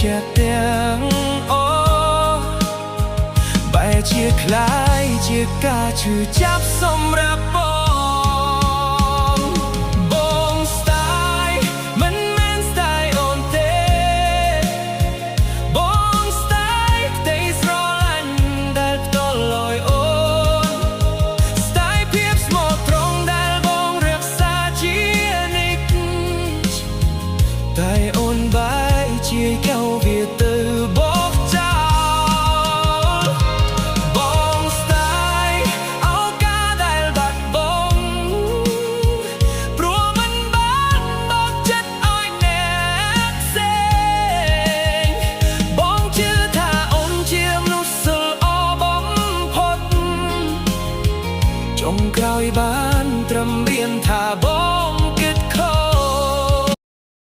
ជាទាំងអូបែរជាคล้ายជាការឈឺចាប់សម្រាប់បងស្ទាយមិនមែនស្ទាយអូនទេបងស្ទាយផ្ទៃស្រឡាញ់ដែលផ្ទាល់លយអូនស្ទាយភាពស្មោះត្រង់ដែលបងរក្សាជានិច្ចតែអូនបែរជាកៅវាទៅបោកចោលបងស្ទាយឱកាសដែលបាត់បង់ព្រោះមិនបានបោកចិត្តឲ្យអ្នកផ្សេងបងជឿថាអូនជាមនុស្សស្អល់អបំផុតចុងក្រោយបាន